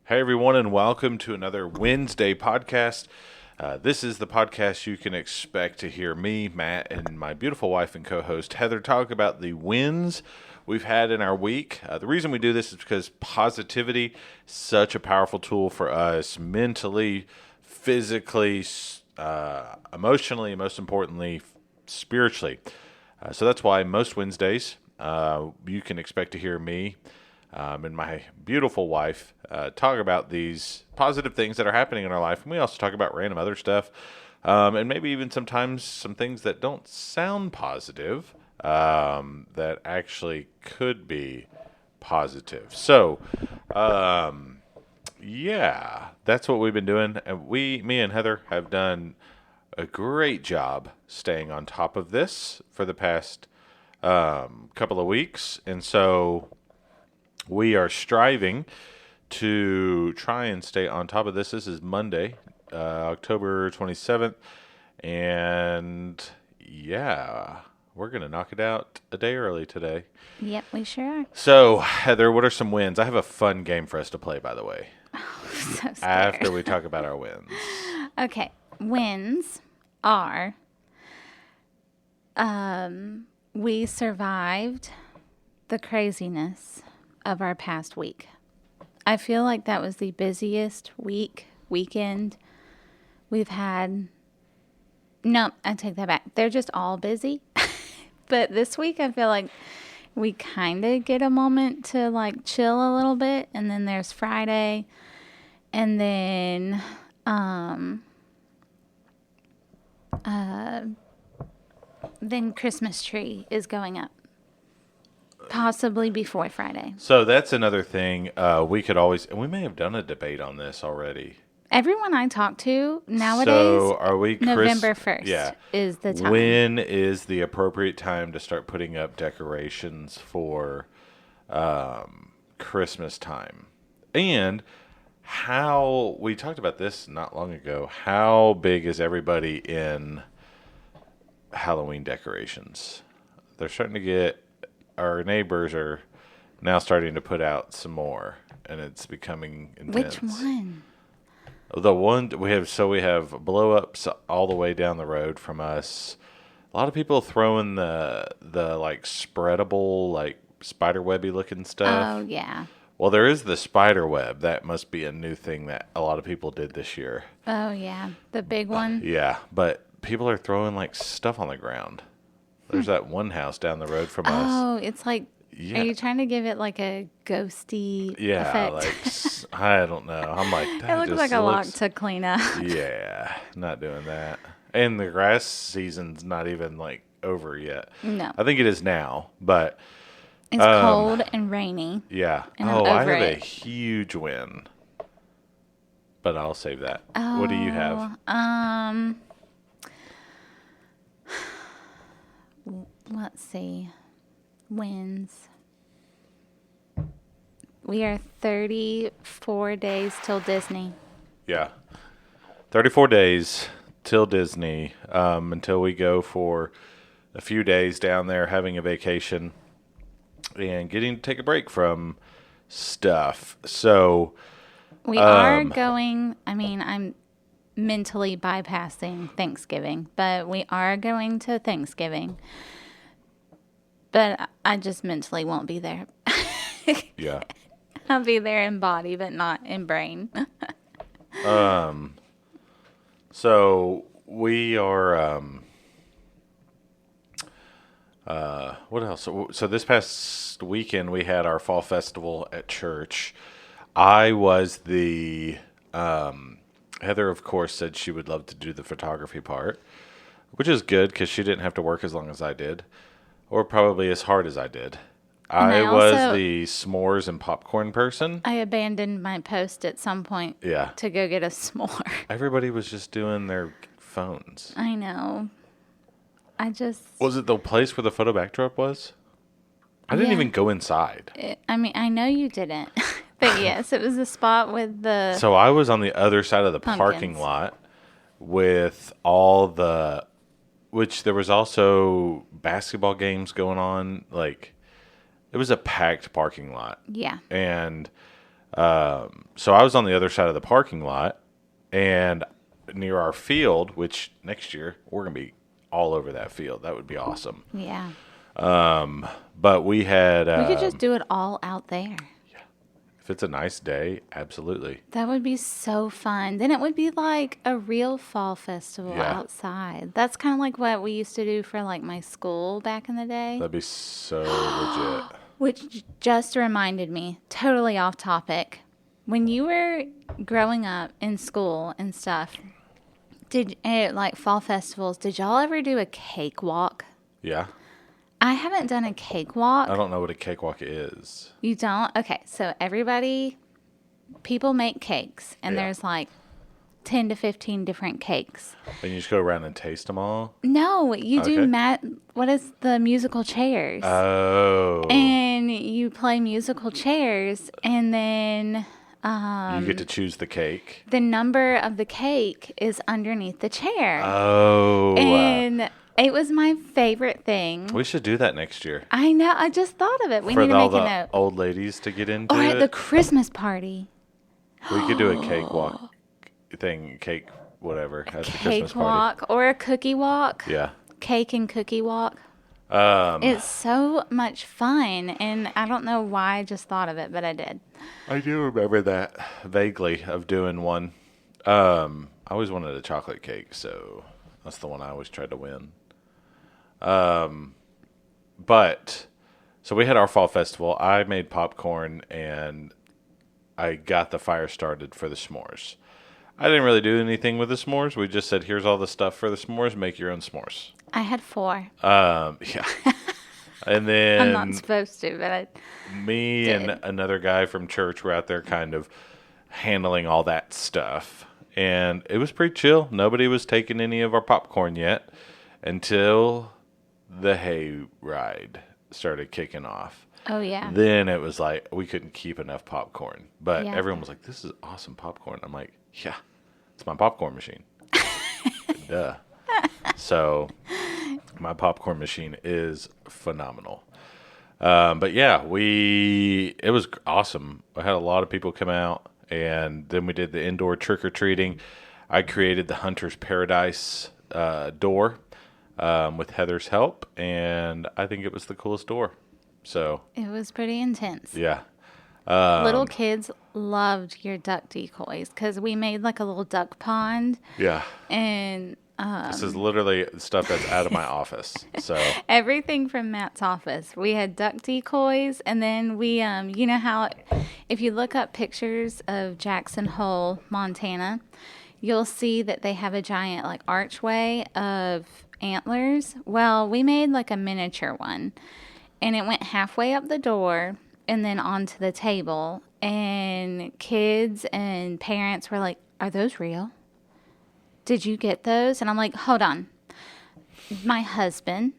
Hey, everyone, and welcome to another Wednesday podcast. This is the podcast you can expect to hear me, Matt, and my beautiful wife and co-host Heather talk about the wins we've had in our week. The reason we do this is because positivity is such a powerful tool for us mentally, physically, emotionally, and most importantly, spiritually. So that's why most Wednesdays you can expect to hear me and my beautiful wife talk about these positive things that are happening in our life. And we also talk about random other stuff and maybe even sometimes some things that don't sound positive that actually could be positive. So, yeah, that's what we've been doing. And me and Heather have done a great job staying on top of this for the past couple of weeks. And so we are striving to try and stay on top of this. This is Monday, October 27th. And yeah, we're going to knock it out a day early today. Yep, we sure are. So, Heather, what are some wins? I have a fun game for us to play, by the way, So scared. after we talk about our wins. Okay, wins are we survived the craziness of our past week. I feel like that was the busiest weekend we've had. No, I take that back. They're just all busy. But this week I feel like we kind of get a moment to like chill a little bit. And then there's Friday. And then Christmas tree is going up. Possibly before Friday. So that's another thing we could always, and we may have done a debate on this already. Everyone I talk to nowadays, So are we November 1st is the time. When is the appropriate time to start putting up decorations for Christmas time? And how, we talked about this not long ago, how big is everybody in Halloween decorations? They're starting to get, our neighbors are now starting to put out some more, and it's becoming intense. Which one? The one we have blow ups all the way down the road from us. A lot of people throwing the like spreadable, like spider webby looking stuff. Oh yeah. Well, there is the spider web. That must be a new thing that a lot of people did this year. Oh yeah, the big one. Yeah, but people are throwing like stuff on the ground. There's that one house down the road from us. Oh, it's like. Yeah. Are you trying to give it like a ghosty Yeah, effect? like I don't know. I'm like, it that looks just like a lot looks- to clean up. Yeah, not doing that. And the grass season's not even like over yet. No. I think it is now, but It's cold and rainy. yeah. And I'm I have over a it. huge win, but I'll save that. What do you have? Let's see. Wins. We are 34 days till Disney. Yeah, 34 days till Disney. Until we go for a few days down there having a vacation and getting to take a break from stuff. So. We are going, I'm mentally bypassing Thanksgiving, but we are going to Thanksgiving. But I just mentally won't be there. Yeah. I'll be there in body, but not in brain. So we are. What else? So this past weekend we had our fall festival at church. I was the. Heather, of course, said she would love to do the photography part, which is good because she didn't have to work as long as I did, or probably as hard as I did. I was the s'mores and popcorn person. I abandoned my post at some point Yeah. to go get a s'more. Everybody was just doing their phones. I know. Was it the place where the photo backdrop was? I didn't Yeah. even go inside. I know you didn't. But yes, it was the spot with the... So I was on the other side of the parking Pumpkins. lot with all the... Which there was also basketball games going on. Like, it was a packed parking lot. Yeah. And So I was on the other side of the parking lot and near our field, which next year we're going to be all over that field. That would be awesome. Yeah. But we had, We could just do it all out there. if it's a nice day, absolutely. That would be so fun. Then it would be like a real fall festival Yeah. outside. That's kind of like what we used to do for like my school back in the day. That'd be so legit. Which just reminded me, totally off topic. When you were growing up in school and stuff, like fall festivals, did y'all ever do a cakewalk? Yeah. I haven't done a cakewalk. I don't know what a cakewalk is. You don't? Okay, so people make cakes, and Yeah. there's like 10 to 15 different cakes. And you just go around and taste them all? No, you Okay. do what is the musical chairs? Oh. And you play musical chairs, and then you get to choose the cake. the number of the cake is underneath the chair. Oh. And it was my favorite thing. We should do that next year. I know. I just thought of it. We For need to all make a the note. old ladies to get into Or at it. the Christmas party. We could do a cakewalk thing, cake, whatever, at the Christmas Cake party. walk or a cookie walk. Yeah. Cake and cookie walk. It's so much fun. And I don't know why I just thought of it, but I did. I do remember that vaguely of doing one. I always wanted a chocolate cake, so that's the one I always tried to win. But so we had our fall festival. I made popcorn and I got the fire started for the s'mores. I didn't really do anything with the s'mores. We just said, here's all the stuff for the s'mores. Make your own s'mores. I had 4. Yeah. And then I'm not supposed to, but me did. and another guy from church were out there kind of handling all that stuff. And it was pretty chill. Nobody was taking any of our popcorn yet until the hay ride started kicking off. oh yeah. Then it was like we couldn't keep enough popcorn. But Yeah. everyone was like, this is awesome popcorn. I'm like, yeah, it's my popcorn machine. Duh. So my popcorn machine is phenomenal. But yeah, it was awesome. I had a lot of people come out, and then we did the indoor trick-or-treating. I created the Hunter's Paradise door with Heather's help, and I think it was the coolest door. So, It was pretty intense. yeah. Little kids loved your duck decoys because we made like a little duck pond, Yeah. and This is literally stuff that's out of my office. So, everything from Matt's office. We had duck decoys, and then we, you know how if you look up pictures of Jackson Hole, Montana, you'll see that they have a giant like archway of antlers. Well, we made like a miniature one, and it went halfway up the door and then onto the table. And kids and parents were like, "Are those real? Did you get those?" And I'm like, "Hold on. My husband,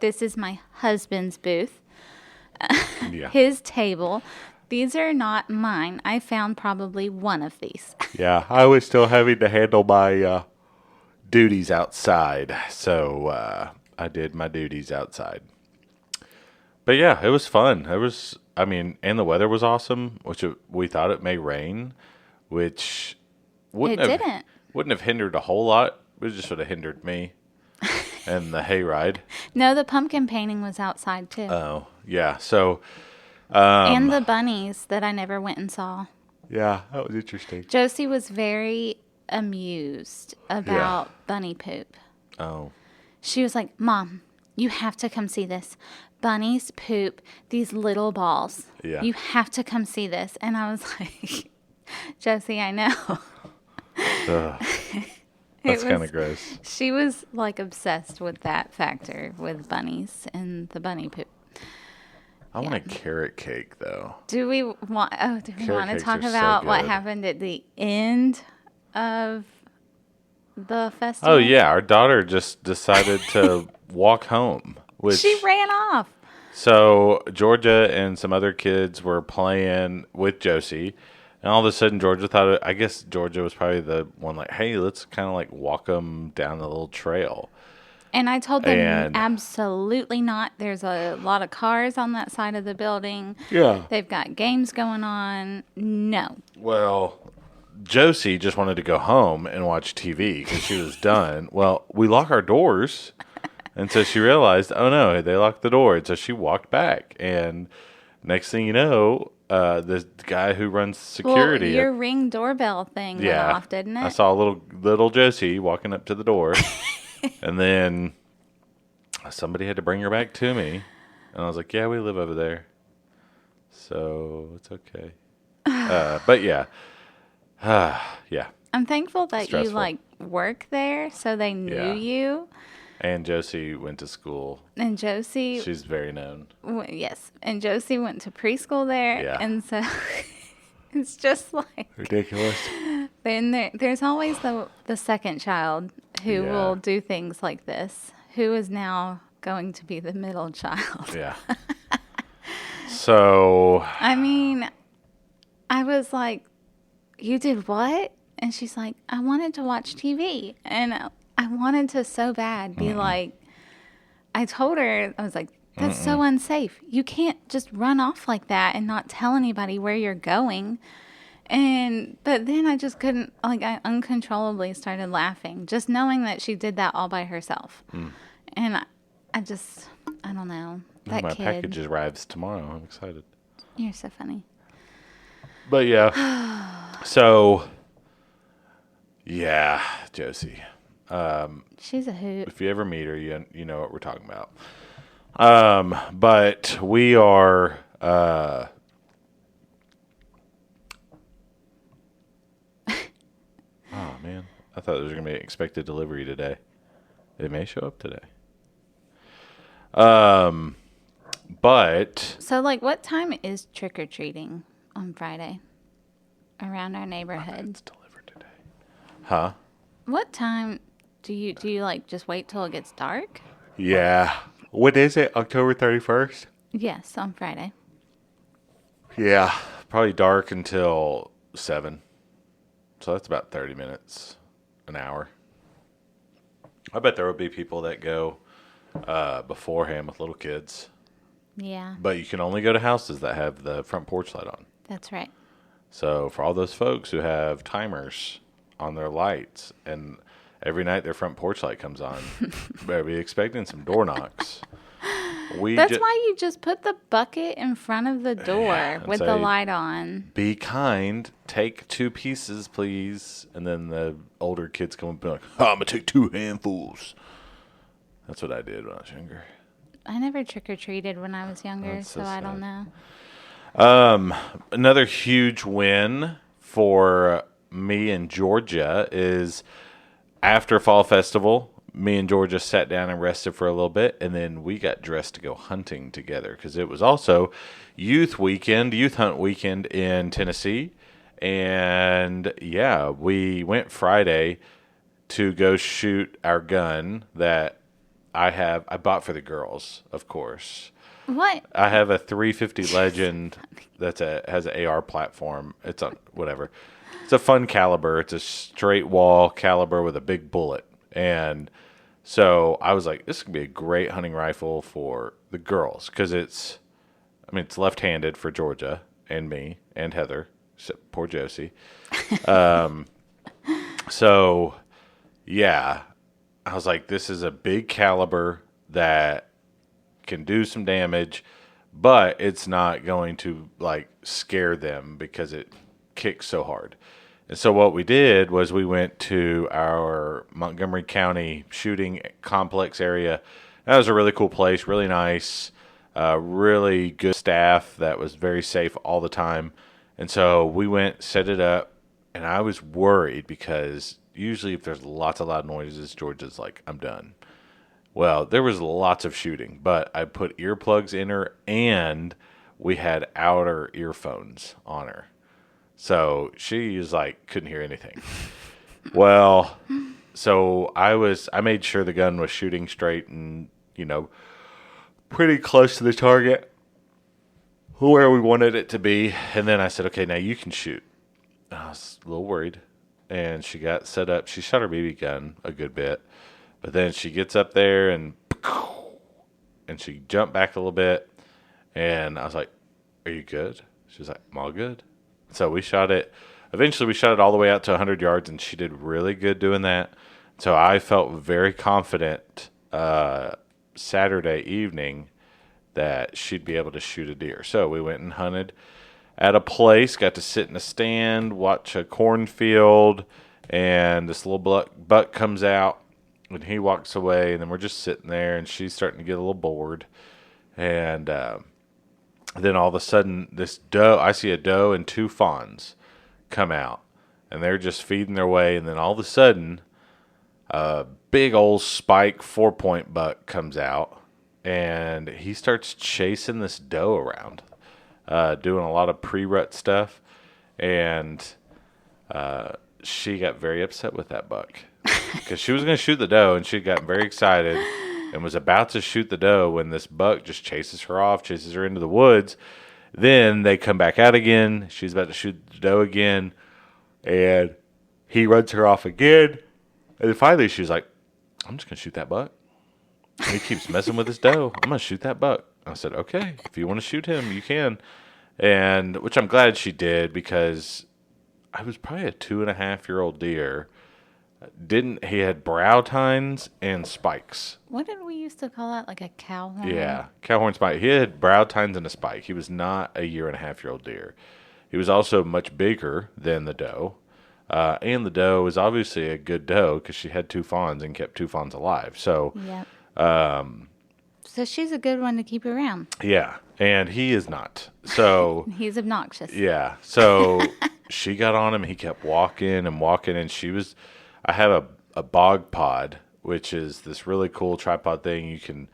this is my husband's booth, yeah. his table. These are not mine. I found probably one of these." Yeah, I was still having to handle my duties outside. So, I did my duties outside. But yeah, it was fun. And the weather was awesome, we thought it may rain, which wouldn't have hindered a whole lot. It just would have hindered me and the hayride. No, the pumpkin painting was outside too. Oh, yeah. So, And the bunnies that I never went and saw. yeah, that was interesting. Josie was very amused about bunny poop. Oh, She was like, "Mom, you have to come see this. Bunnies poop these little balls. Yeah. You have to come see this." And I was like, "Josie, I know." ugh. That's It kind was- of gross. She was like obsessed with that factor with bunnies and the bunny poop. I want a carrot cake, though. Do we want to cakes talk are so about what good. happened at the end of the festival? Oh, yeah. Our daughter just decided to walk home. Which, She ran off. So Georgia and some other kids were playing with Josie, and all of a sudden Georgia thought, I guess Georgia was probably the one like, hey, let's kind of like walk them down the little trail. And I told them And absolutely not. There's a lot of cars on that side of the building. yeah. They've got games going on. No. Well, Josie just wanted to go home and watch TV because she was done. Well, we lock our doors. And so she realized, oh no, they locked the door. And so she walked back. And next thing you know, the guy who runs security. Well, your Ring doorbell thing went off, didn't it? I saw little Josie walking up to the door. And then somebody had to bring her back to me. And I was like, yeah, we live over there. So it's okay. But yeah. Yeah. I'm thankful that Stressful. you like work there, so they knew Yeah. you. And Josie went to school. And Josie, She's very known. yes, and Josie went to preschool there, Yeah. and so it's just like Ridiculous. then there's always the second child who Yeah. will do things like this, who is now going to be the middle child. Yeah. So, I mean, I was like, "You did what?" And she's like, "I wanted to watch TV." And I wanted to so bad be like, I told her, I was like, "That's so unsafe. You can't just run off like that and not tell anybody where you're going." But then I just couldn't, like, I uncontrollably started laughing, just knowing that she did that all by herself. And I don't know. That my kid, package arrives tomorrow. I'm excited. you're so funny. But yeah. So, yeah, Josie. She's a hoot. If you ever meet her, you know what we're talking about. But we are oh man, I thought there was gonna be an expected delivery today. It may show up today. But So, like, what time is trick or treating on Friday around our neighborhood? it's delivered today. Huh? What time do you like just wait till it gets dark? Yeah. What is it? October 31st? Yes, on Friday. Yeah. Probably dark until 7. So that's about 30 minutes, an hour. I bet there will be people that go beforehand with little kids. Yeah, But you can only go to houses that have the front porch light on. that's right. So for all those folks who have timers on their lights and every night their front porch light comes on, better be expecting some door knocks. That's why you just put the bucket in front of the door and with say, the light on. be kind, take 2 pieces, please. And then the older kids come up and be like, oh, I'm going to take 2 handfuls. That's what I did when I was younger. I never trick or treated when I was younger, That's so so I don't sad. know. Another huge win for me and Georgia is after Fall Festival, me and Georgia sat down and rested for a little bit, and then we got dressed to go hunting together because it was also youth hunt weekend in Tennessee. And yeah, we went Friday to go shoot our gun that I bought for the girls, of course. What? I have a 350 Legend has an AR platform. It's on whatever. It's a fun caliber. It's a straight wall caliber with a big bullet. And so I was like, this could be a great hunting rifle for the girls because it's left-handed for Georgia and me and Heather, except poor Josie. So yeah, I was like, this is a big caliber that can do some damage, but it's not going to like scare them because it kicks so hard. And so what we did was we went to our Montgomery County shooting complex area. That was a really cool place, really nice, really good staff that was very safe all the time. And so we went, set it up, and I was worried because usually if there's lots of loud noises, Georgia's like, I'm done. Well, there was lots of shooting, but I put earplugs in her and we had outer earphones on her. So she was like, couldn't hear anything. Well, so I made sure the gun was shooting straight and, pretty close to the target where we wanted it to be. And then I said, okay, now you can shoot. I was a little worried. And she got set up. She shot her BB gun a good bit. But then she gets up there and she jumped back a little bit. And I was like, "Are you good?" She was like, "I'm all good." So we shot it. Eventually, we shot it all the way out to 100 yards, and she did really good doing that. So I felt very confident Saturday evening that she'd be able to shoot a deer. So we went and hunted at a place, got to sit in a stand, watch a cornfield, and this little buck comes out, and he walks away, and then we're just sitting there, and she's starting to get a little bored. And then all of a sudden, I see a doe and 2 fawns come out, and they're just feeding their way, and then all of a sudden, a big old spike 4-point buck comes out, and he starts chasing this doe around, doing a lot of pre-rut stuff, and she got very upset with that buck because she was going to shoot the doe, and she got very excited and was about to shoot the doe when this buck just chases her off, chases her into the woods. Then they come back out again. She's about to shoot the doe again, and he runs her off again. And then finally she's like, "I'm just going to shoot that buck." And he keeps messing with his doe. "I'm going to shoot that buck." I said, "Okay, if you want to shoot him, you can." And which I'm glad she did, because I was probably a 2.5-year-old deer. He had brow tines and spikes. What did we used to call that? Like a cow horn? Yeah, cow horn spike. He had brow tines and a spike. He was not a 1.5-year-old deer. He was also much bigger than the doe. And the doe was obviously a good doe because she had 2 fawns and kept 2 fawns alive. So, Yep. So she's a good one to keep around. yeah, and he is not. So, He's obnoxious. yeah. So she got on him. He kept walking, and I have a bog pod, which is this really cool tripod thing you can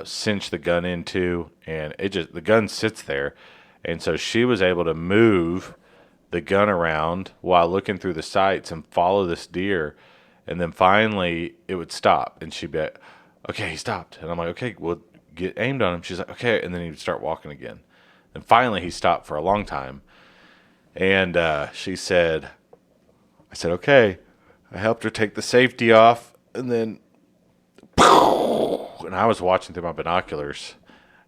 cinch the gun into, and the gun sits there. And so she was able to move the gun around while looking through the sights and follow this deer. And then finally it would stop, and she'd be like, "Okay, he stopped." And I'm like, "Okay, well, get aimed on him." She's like, "Okay." And then he would start walking again. And finally he stopped for a long time. And I said, "Okay." I helped her take the safety off, and then, and I was watching through my binoculars,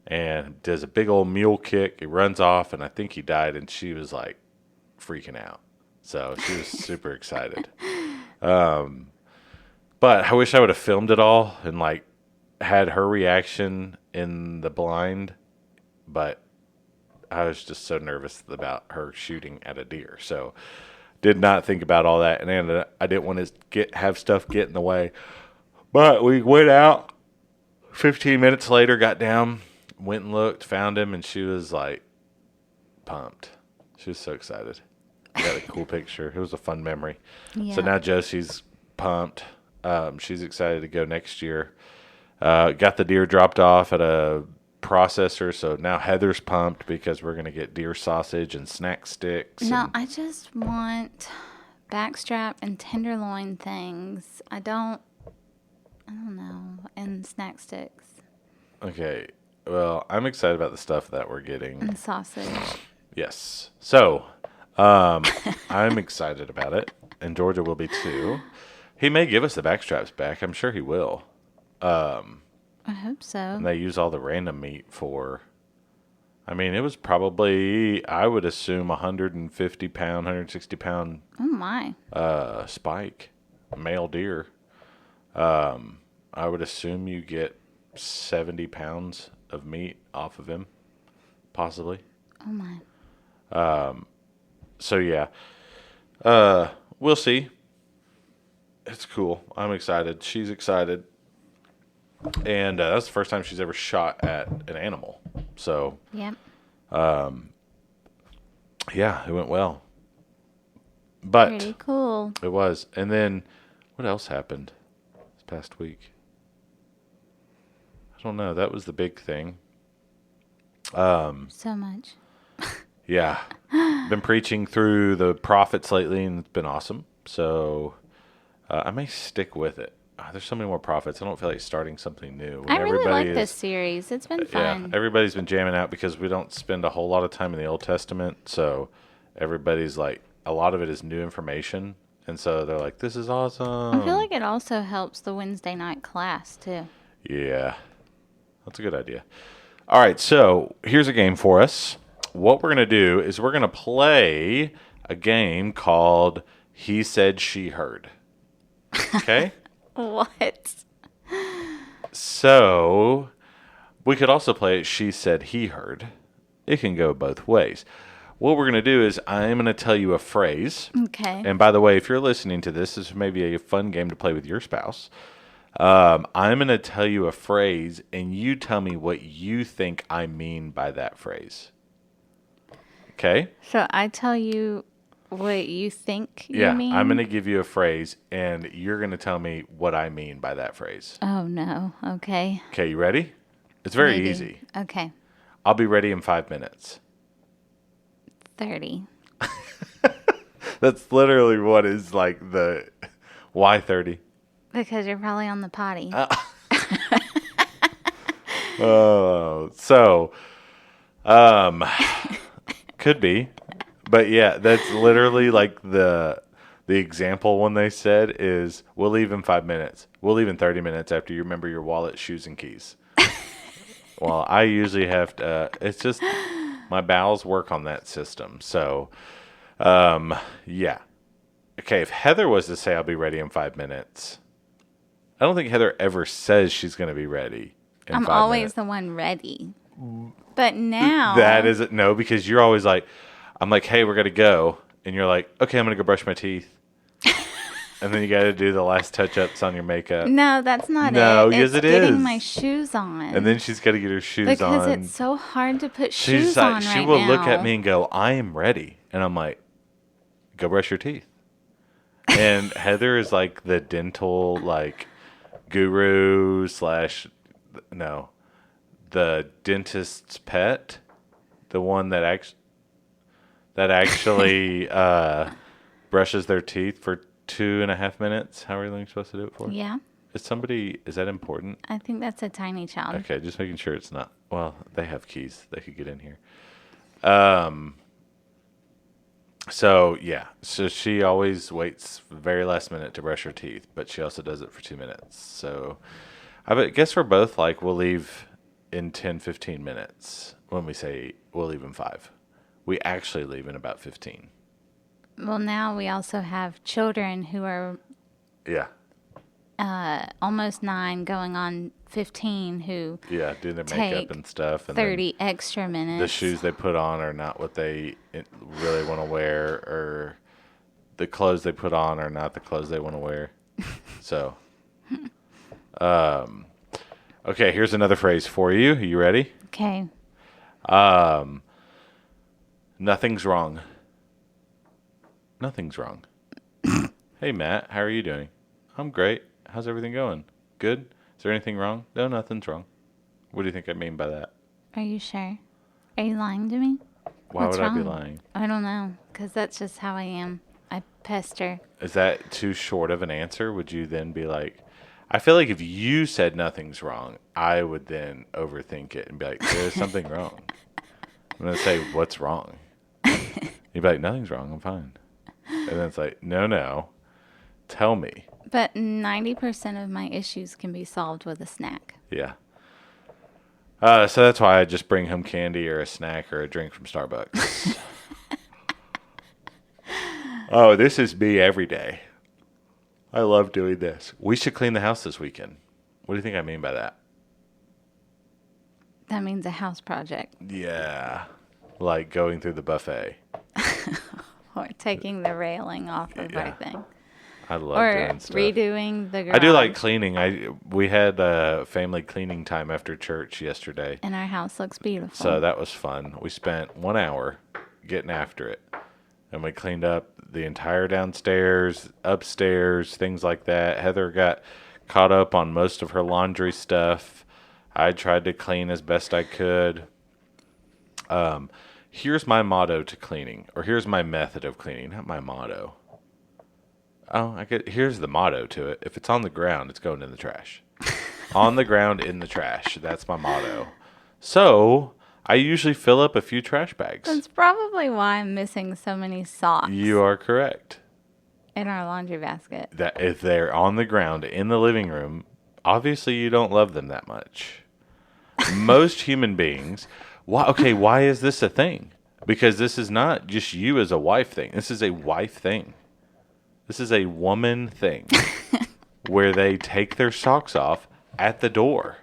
and does a big old mule kick. He runs off, and I think he died, and she was like freaking out. So she was super excited. But I wish I would have filmed it all and like had her reaction in the blind, but I was just so nervous about her shooting at a deer. So did not think about all that, and I didn't want to have stuff get in the way. But we went out. 15 minutes later, got down, went and looked, found him, and she was like pumped. She was so excited. Got a cool picture. It was a fun memory. Yeah. So now Josie's pumped. She's excited to go next year. Got the deer dropped off at a processor, so now Heather's pumped because we're going to get deer sausage and snack sticks. No, I just want backstrap and tenderloin things. I don't know, and snack sticks Okay, well, I'm excited about the stuff that we're getting. and sausage. Yes. So, I'm excited about it, and Georgia will be too. He may give us the backstraps back. I'm sure he will. I hope so. And they use all the random meat for, I mean, it was probably, I would assume, 150 pound, 160 pound Oh my. spike, male deer. I would assume you get 70 pounds of meat off of him, possibly. Oh my. So yeah, we'll see. It's cool. I'm excited. She's excited. And that's the first time she's ever shot at an animal. So, Yep. yeah, it went well. But Pretty cool. it was. And then what else happened this past week? I don't know. That was the big thing. So much. Yeah. Been preaching through the prophets lately, and it's been awesome. So I may stick with it. There's so many more prophets. I don't feel like starting something new. When I really everybody like this series. It's been fun. Yeah, everybody's been jamming out because we don't spend a whole lot of time in the Old Testament. So everybody's like, a lot of it is new information. And so they're like, this is I awesome. feel like it also helps the Wednesday night class, too. Yeah, that's a good idea. All right, so here's a game for us. What we're going to do is we're going to play a game called He Said, She Heard. Okay? What? So we could also play it She Said, He Heard. It can go both ways. What we're going to do is I'm going to tell you a phrase. Okay. And by the way, if you're listening to this, this may be a fun game to play with your spouse. I'm going to tell you a phrase, and you tell me what you think I mean by that phrase. Okay? So I tell you what you think Yeah, you mean? I'm going to give you a phrase, and you're going to tell me what I mean by that phrase. Oh, no. Okay. Okay, you ready? It's very Maybe. easy. Okay. I'll be ready in 5 minutes. 30. That's literally what is like the... Why 30? Because you're probably on the potty. Oh, so... Could be. But yeah, that's literally like the example one they said is, we'll leave in 5 minutes. We'll leave in 30 minutes after you remember your wallet, shoes, and keys. Well, I usually have to, it's just, my bowels work on that system. So, yeah. Okay, if Heather was to say, I'll be ready in 5 minutes, I don't think Heather ever says she's going to be ready in 5 I'm minutes. always the one ready. But now... That isn't, no, because you're always like, I'm like, hey, we're going to go. And you're like, okay, I'm going to go brush my teeth. And then you got to do the last touch-ups on your makeup. No, that's not No, it. yes, It's it getting is. my shoes on. And then she's got to get her shoes because on. it's so hard to put She's shoes like, on she right will now. look at me and go, I am ready. And I'm like, go brush your teeth. And Heather is like the dental like guru / no, the dentist's pet, the one that actually brushes their teeth for 2.5 minutes. How are you supposed to do it for? Yeah, Is that important? I think that's a tiny child. Okay, just making sure it's not. Well, they have keys. They could get in here. So, yeah. So she always waits the very last minute to brush her teeth, but she also does it for 2 minutes. So I guess we're both like, we'll leave in 10, 15 minutes when we say we'll leave in 5. We actually leave in about 15. Well, now we also have children who are Yeah. almost 9, going on 15, who Yeah, doing their take makeup and stuff. And then 30 extra minutes. the shoes they put on are not what they really want to wear, or the clothes they put on are not the clothes they want to wear. So, okay, here's another phrase for you. Are you ready? Okay. Nothing's wrong. Nothing's wrong. Hey, Matt, how are you doing? I'm great. How's everything going? Good? Is there anything wrong? No, nothing's wrong. What do you think I mean by that? Are you sure? Are you lying to me? Why What's would I be wrong? lying? I don't know, because that's just how I am. I pester. Is that too short of an answer? Would you then be like, I feel like if you said nothing's wrong, I would then overthink it and be like, there's something wrong. I'm going to say, what's wrong? You'd be like, nothing's wrong. I'm fine. And then it's like, no, tell me. But 90% of my issues can be solved with a snack. Yeah. So that's why I just bring home candy or a snack or a drink from Starbucks. Oh, this is me every day. I love doing this. We should clean the house this weekend. What do you think I mean by that? That means a house project. Yeah. Like going through the buffet. Or taking the railing off of Yeah. our thing. I love Or doing stuff. redoing the garage. I do like cleaning. We had family cleaning time after church yesterday. And our house looks beautiful. So that was fun. We spent 1 hour getting after it. And we cleaned up the entire downstairs, upstairs, things like that. Heather got caught up on most of her laundry stuff. I tried to clean as best I could. Here's my motto to cleaning, or here's my method of cleaning, not my motto. Oh, here's the motto to it. If it's on the ground, it's going in the trash. On the ground, in the trash. That's my motto. So I usually fill up a few trash bags. That's probably why I'm missing so many socks. You are correct. in our laundry basket. that if they're on the ground in the living room, obviously you don't love them that much. Most human beings, why is this a thing? Because this is not just you as a wife thing. This is a wife thing. This is a woman thing where they take their socks off at the door.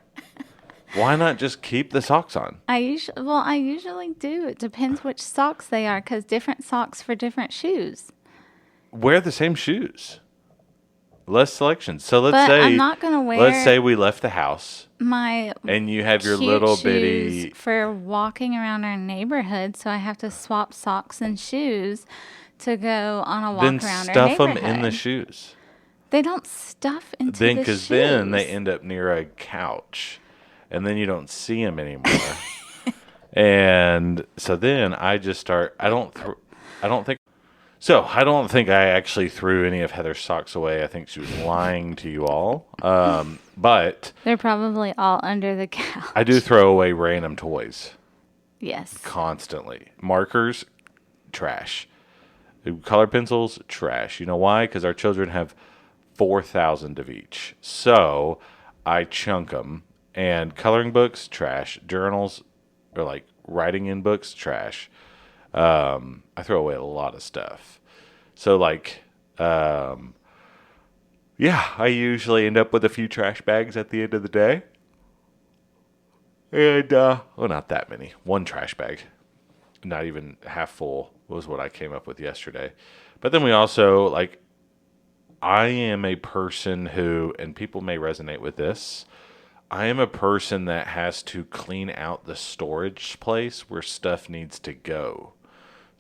Why not just keep the socks on? I usually do. It depends which socks they are, because different socks for different shoes. Wear the same shoes. Less selection. So let's But say I'm not gonna wear let's say we left the house my and you have your cute little shoes bitty. for walking around our neighborhood, so I have to swap socks and shoes to go on a walk Then around our stuff them neighborhood. in the shoes. They don't stuff into Then the because shoes. then they end up near a couch, and then you don't see them anymore. And so then I just start. I don't think. So I don't think I actually threw any of Heather's socks away. I think she was lying to you all. But They're probably all under the couch. I do throw away random toys Yes. constantly. Markers, trash. Color pencils, trash. You know why? Because our children have 4,000 of each. So I chunk them. And coloring books, trash. Journals, or like writing in books, trash. I throw away a lot of stuff. So like, yeah, I usually end up with a few trash bags at the end of the day. And, well, not that many. One trash bag. Not even half full was what I came up with yesterday. But then we also, like, I am a person who, and people may resonate with this, I am a person that has to clean out the storage place where stuff needs to go.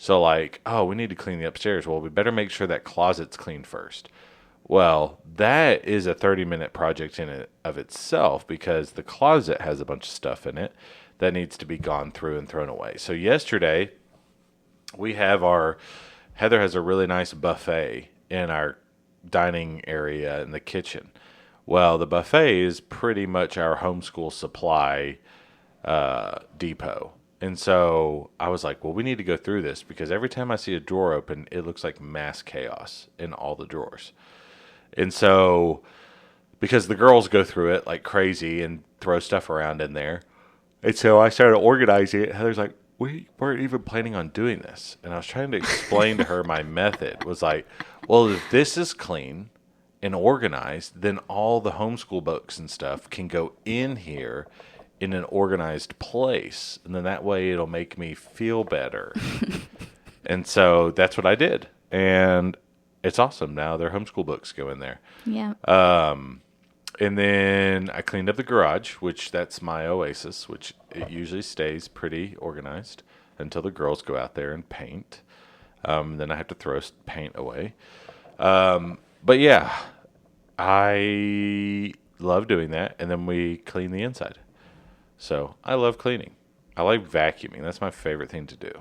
So like, oh, we need to clean the upstairs. Well, we better make sure that closet's clean first. Well, that is a 30-minute project in it of itself because the closet has a bunch of stuff in it that needs to be gone through and thrown away. So yesterday, we have Heather has a really nice buffet in our dining area in the kitchen. Well, the buffet is pretty much our homeschool supply depot. And so I was like, well, we need to go through this because every time I see a drawer open, it looks like mass chaos in all the drawers. And so, because the girls go through it like crazy and throw stuff around in there. And so I started organizing it. Heather's like, we weren't even planning on doing this. And I was trying to explain to her my method was like, well, if this is clean and organized, then all the homeschool books and stuff can go in here in an organized place. And then that way it'll make me feel better. And so that's what I did. And it's awesome. Now their homeschool books go in there. Yeah. And then I cleaned up the garage, which that's my oasis, which it usually stays pretty organized until the girls go out there and paint. Then I have to throw paint away. But yeah, I love doing that. And then we clean the inside. So I love cleaning. I like vacuuming. That's my favorite thing to do.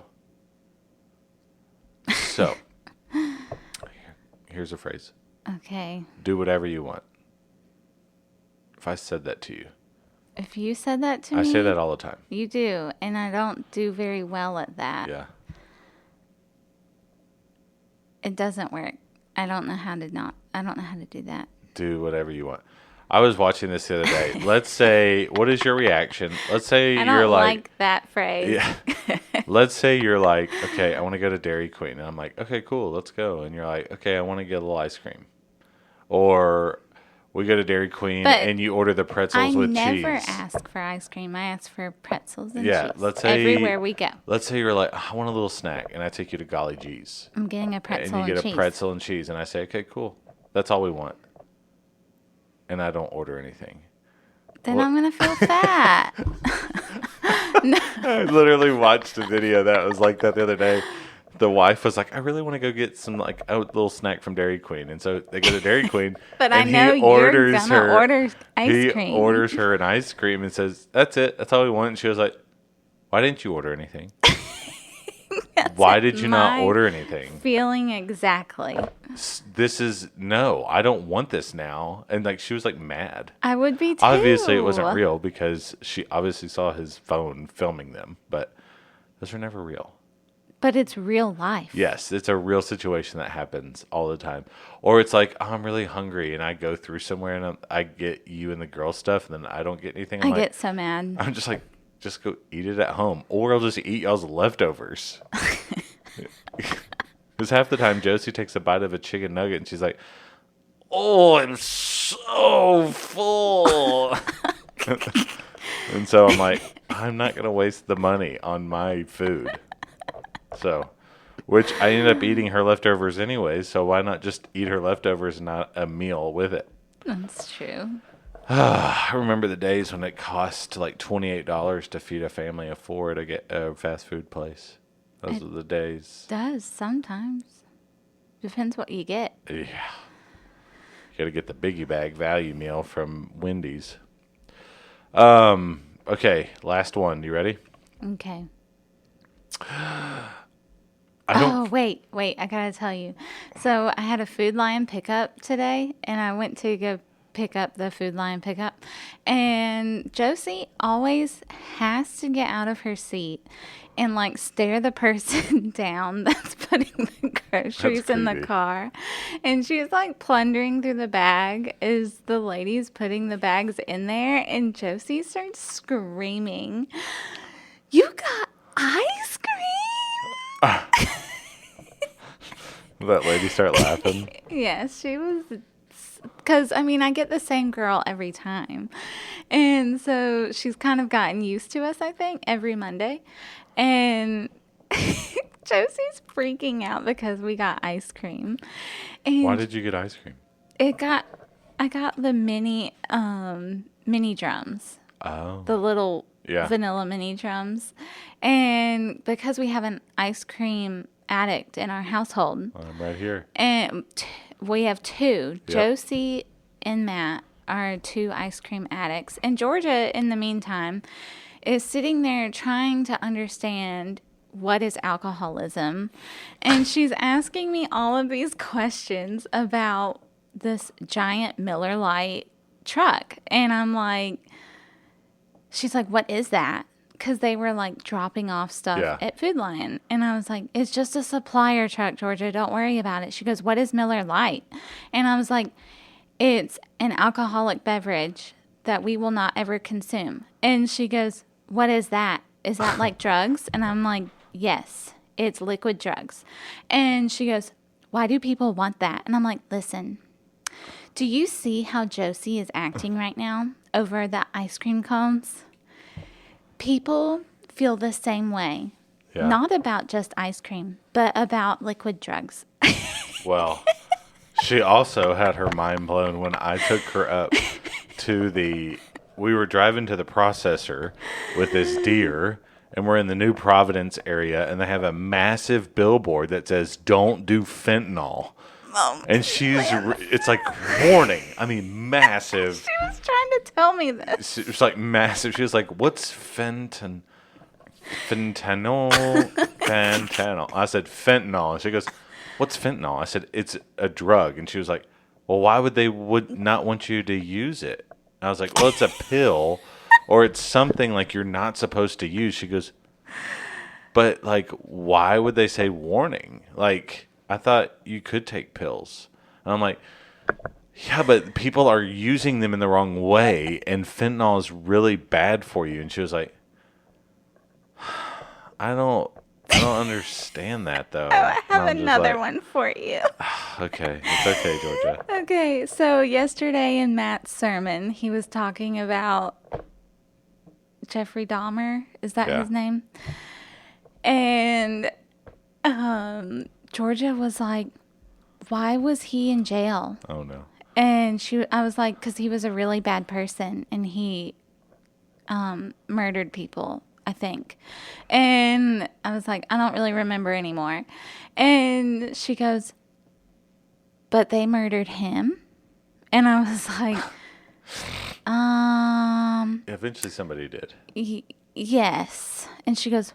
So here's a phrase. Okay. Do whatever you want. If I said that to you. If you said that to I me. say that all the time. You do. And I don't do very well at that. Yeah. It doesn't work. I don't know how to do that. Do whatever you want. I was watching this the other day. Let's say, what is your reaction? Let's say I you're don't like, like that phrase. yeah. Let's say you're like, okay, I want to go to Dairy Queen. And I'm like, okay, cool, let's go. And you're like, okay, I want to get a little ice cream. Or we go to Dairy Queen But and you order the pretzels with cheese. I never ask for ice cream. I ask for pretzels and Yeah, cheese. let's say everywhere we go. Let's say you're like, I want a little snack, and I take you to Golly G's. I'm getting a pretzel And you get cheese. a pretzel and cheese, and I say, okay, cool. That's all we want. And I don't order anything. Then I'm going to feel fat. I literally watched a video that was like that the other day. The wife was like, I really want to go get some like a little snack from Dairy Queen. And so they go to Dairy Queen. But and I know he you're orders going to her, order ice cream. He orders her an ice cream and says, that's it. That's all we want. And she was like, why didn't you order anything? Why did you not order anything? Feeling exactly. This is, no, I don't want this now. And like, she was like mad. I would be too. Obviously it wasn't real because she obviously saw his phone filming them, but those are never real. But it's real life. Yes, it's a real situation that happens all the time. Or it's like, oh, I'm really hungry, and I go through somewhere, and I get you and the girl stuff, and then I don't get anything. I get so mad. I'm just like, just go eat it at home. Or I'll just eat y'all's leftovers. Because half the time, Josie takes a bite of a chicken nugget, and she's like, oh, I'm so full. And so I'm like, I'm not going to waste the money on my food. So, which I ended up eating her leftovers anyways, so why not just eat her leftovers and not a meal with it? That's true. I remember the days when it cost like $28 to feed a family of 4 to get a fast food place. Those are the days. Does sometimes. Depends what you get. Yeah. You got to get the biggie bag value meal from Wendy's. Okay, last one. You ready? Okay. Wait. I gotta tell you. So I had a Food Lion pickup today, and I went to go pick up the Food Lion pickup. And Josie always has to get out of her seat and like stare the person down that's putting the groceries in the car. And she's like plundering through the bag as the lady's putting the bags in there. And Josie starts screaming, "You got ice cream?" That lady start laughing. Yes, she was. Because, I mean, I get the same girl every time. And so she's kind of gotten used to us, I think, every Monday. And Josie's freaking out because we got ice cream. And why did you get ice cream? I got the mini drums. Oh. The little vanilla mini drums. And because we have an ice cream addict in our household. I'm right here. And we have 2. Yep. Josie and Matt are 2 ice cream addicts. And Georgia, in the meantime, is sitting there trying to understand what is alcoholism. And she's asking me all of these questions about this giant Miller Lite truck. And I'm like, she's like, what is that? Because they were like dropping off stuff at Food Lion. And I was like, it's just a supplier truck, Georgia. Don't worry about it. She goes, what is Miller Lite? And I was like, it's an alcoholic beverage that we will not ever consume. And she goes, what is that? Is that like drugs? And I'm like, yes, it's liquid drugs. And she goes, why do people want that? And I'm like, listen, do you see how Josie is acting right now over the ice cream cones? People feel the same way. Yeah. Not about just ice cream, but about liquid drugs. Well, she also had her mind blown when I took her up to we were driving to the processor with this deer, and we're in the New Providence area, and they have a massive billboard that says, don't do fentanyl. And it's like warning. I mean, massive. She was trying to tell me this. It's like massive. She was like, what's fentanyl? Fentanyl. I said, fentanyl. And she goes, what's fentanyl? I said, it's a drug. And she was like, well, why would they not want you to use it? I was like, well, it's a pill or it's something like you're not supposed to use. She goes, but like, why would they say warning? Like, I thought you could take pills. And I'm like, yeah, but people are using them in the wrong way, and fentanyl is really bad for you. And she was like, I don't understand that, though. I have another one for you. Okay. It's okay, Georgia. Okay. So yesterday in Matt's sermon, he was talking about Jeffrey Dahmer. Is that his name? And Georgia was like, why was he in jail? Oh, no. And I was like, because he was a really bad person, and he murdered people, I think. And I was like, I don't really remember anymore. And she goes, but they murdered him? And I was like, Eventually somebody did. Yes. And she goes,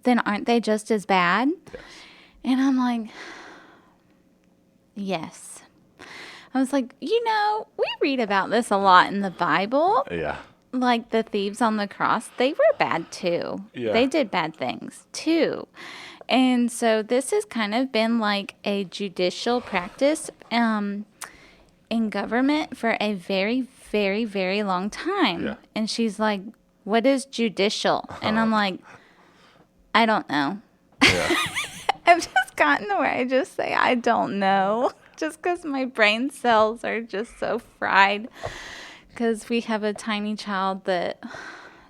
then aren't they just as bad? Yes. And I'm like, yes. I was like, we read about this a lot in the Bible. Yeah. like the thieves on the cross, they were bad too. Yeah. They did bad things too. And so this has kind of been like a judicial practice in government for a very, very, very long time. Yeah. And she's like, what is judicial? And I'm like, I don't know. Yeah. I've just gotten to where I just say, I don't know. Just because my brain cells are just so fried. Because we have a tiny child that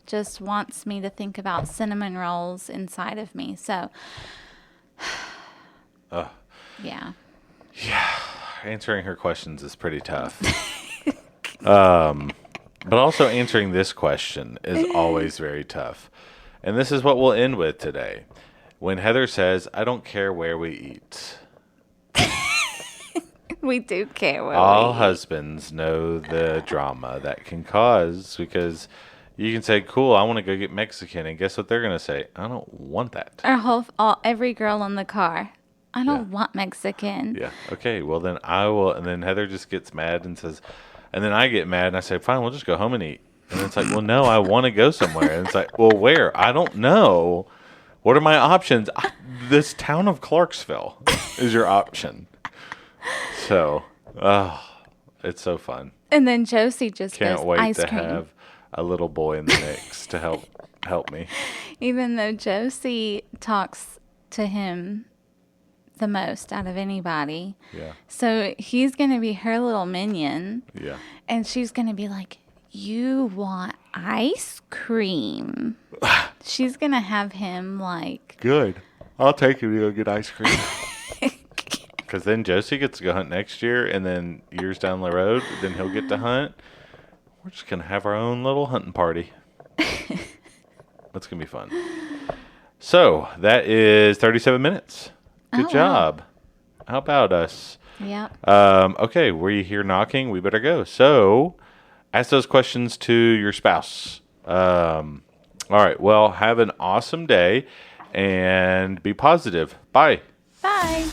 just wants me to think about cinnamon rolls inside of me. So, yeah. Answering her questions is pretty tough. But also answering this question is always very tough. And this is what we'll end with today. When Heather says, I don't care where we eat. We do care what All we eat. husbands know the drama that can cause, because you can say, cool, I want to go get Mexican. And guess what they're going to say? I don't want that. Every girl in the car. I don't want Mexican. Yeah. Okay. Well, then I will. And then Heather just gets mad and says, and then I get mad and I say, fine, we'll just go home and eat. And it's like, well, no, I want to go somewhere. And it's like, well, where? I don't know. What are my options? This town of Clarksville is your option. So, it's so fun. And then Josie just Can't goes, wait ice to cream. have a little boy in the mix to help me. Even though Josie talks to him the most out of anybody. Yeah. So he's going to be her little minion. Yeah. And she's going to be like, you want ice cream. She's going to have him like... Good. I'll take you to go get ice cream. Because then Josie gets to go hunt next year, and then years down the road, then he'll get to hunt. We're just going to have our own little hunting party. That's going to be fun. So, that is 37 minutes. Good job. How about us? Yep. Okay, were you here knocking? We better go. So, ask those questions to your spouse. All right, well, have an awesome day, and be positive. Bye. Bye.